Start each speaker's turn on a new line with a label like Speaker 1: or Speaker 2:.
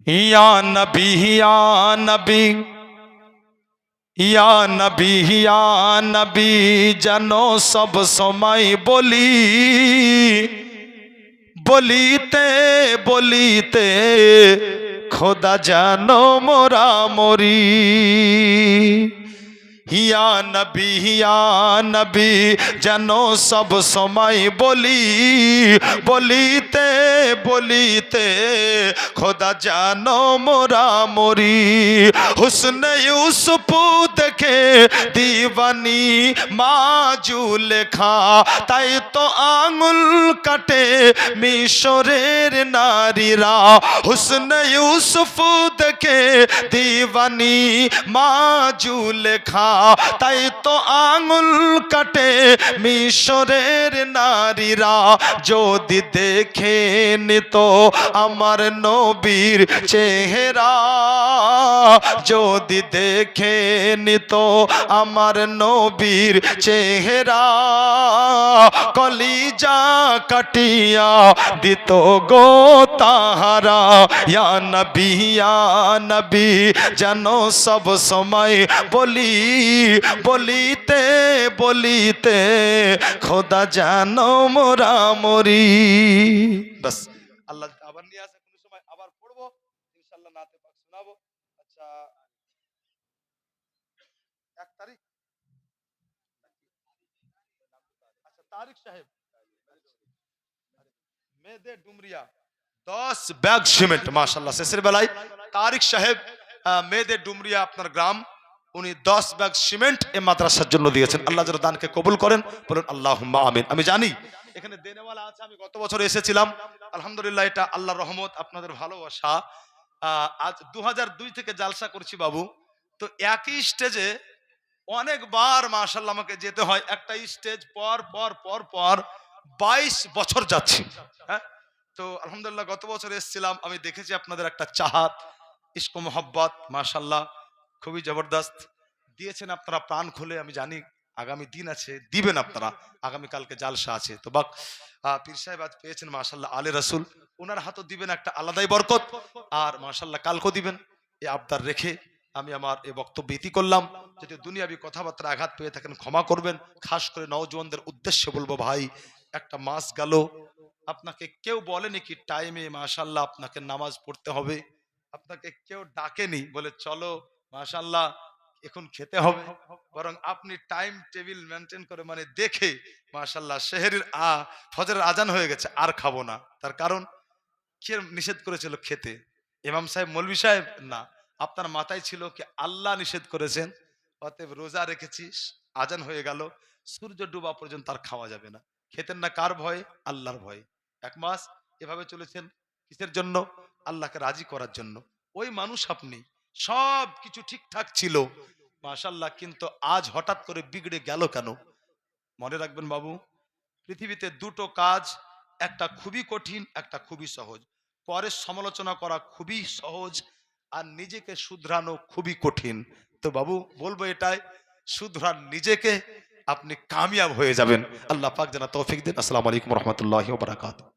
Speaker 1: ইয়া নবী ইয়া নবী ইয়া নবী ইয়া নবী যেন সব সময় বলি, বলিতে বলিতে খোদা যেন মোরা মরি। ইয়া নবী যেন সব সময় বলি, বলিতে বলিতে খোদা যেন মোরা মরি। হুসনে ইউসুফ দেখে দিবানি মাজুলেখা, তাই তো আঙুল কাটে মিশরের নারীরা। হুসনে ইউসুফ দেখে দিবানি মাজুলেখা, তাই তো আঙুল কাটে মিশরের নারীরা। যদি দেখে নিত আমার নবীর চেহারা, যদি দেখে নিত আমার নবীর চেহারা, কলিজা কাটিয়া দিত গো তাহারা। ইয়া নবী যেন সব সময় বলি, বলিতে বলিতে খোদা যেন মোরা মরি। বাস আল্লাহ আবার নিয়ে আসে, কোনো সময় আবার পড়বো ইনশাআল্লাহ, নাতে পাক শোনাবো। আচ্ছা 1 তারিখ, আচ্ছা তারিক সাহেব মেদে ডুমরিয়া 10 ব্যাগ সিমেন্ট, মাশাআল্লাহ। শেষের বেলায় তারিক সাহেব মেদে ডুমরিয়া আপনার গ্রাম, উনি 10 ব্যাগ সিমেন্ট এই মাদ্রাসার জন্য দিয়েছেন। আল্লাহ যেন দানকে কবুল করেন, বলুন আল্লাহুম্মা আমিন। আমি জানি এখানে দেনেওয়ালা আছে, আমি গত বছর এসেছিলাম, আলহামদুলিল্লাহ এটা আল্লাহর রহমত, আপনাদের ভালোবাসা। আজ 2002 থেকে জালসা করছি বাবু, তো একই স্টেজে অনেকবার মাশাআল্লাহ আমাকে যেতে হয়। একটা স্টেজ পর পর পর পর 22 বছর যাচ্ছি। হ্যাঁ, তো আলহামদুলিল্লাহ গত বছর এসেছিলাম, আমি দেখেছি আপনাদের একটা চাহাত, ইশক মোহাব্বত মাশাআল্লাহ খুবই জবরদস্ত দিয়েছেন আপনারা প্রাণ খুলে। আমি জানি আগামী দিন আছে, দিবেন আপনারা, আগামী কালকে জালসা আছে। তো বাক পীর সাহেব আজ পেয়েছেন মাশাআল্লাহ আলে রাসূল, ওনার হাতও দিবেন একটা আলাদাই বরকত, আর মাশাআল্লাহ কালকেও দিবেন। এই আবদার রেখে আমি আমার এই বক্তব্য ইতি করলাম। যদি দুনিয়াবি কথাবার্তা আঘাত পেয়ে থাকেন ক্ষমা করবেন। খাস করে নওজওয়ানদের উদ্দেশ্যে বলবো, ভাই একটা মাস গেল, আপনাকে কেউ বলেনি কি টাইমে মাশাআল্লাহ আপনাকে নামাজ পড়তে হবে, আপনাকে কেউ ডাকেনি বলে চলো মাশাআল্লাহ এখন খেতে হবে, বরং আপনি টাইম টেবিল মেনটেন করে মানে দেখে মাশাআল্লাহ সেহরির ফজরের আজান হয়ে গেছে আর খাবো না। তার কারণ কে নিষেধ করেছিল খেতে? ইমাম সাহেব, মৌলভী সাহেব? না, আপনার মাথায় ছিল কি আল্লাহ নিষেধ করেছেন, অতএব রোজা রেখেছিস, আজান হয়ে গেল, সূর্য ডুবা পর্যন্ত আর খাওয়া যাবে না। খেতেন না কার ভয়ে? আল্লাহর ভয়ে। 1 মাস এভাবে চলেছেন, কিসের জন্য? আল্লাহকে রাজি করার জন্য। ওই মানুষ আপনি, সব কিছু ঠিকঠাক ছিল মাশাআল্লাহ, কিন্তু আজ হঠাৎ করে বিগড়ে গেল কেন? মনে রাখবেন বাবু, পৃথিবীতে দুটো কাজ, একটা খুবই কঠিন, একটা খুবই সহজ। পরের সমালোচনা করা খুবই সহজ, আর নিজেকে শুধরানো খুবই কঠিন। তো বাবু বলবো এটাই, শুধরান নিজেকে, আপনি কামিয়াব হয়ে যাবেন। আল্লাহ পাক যেন তৌফিক দেন। আসসালামু আলাইকুম ওয়া রাহমাতুল্লাহি ওয়া বারাকাতুহু।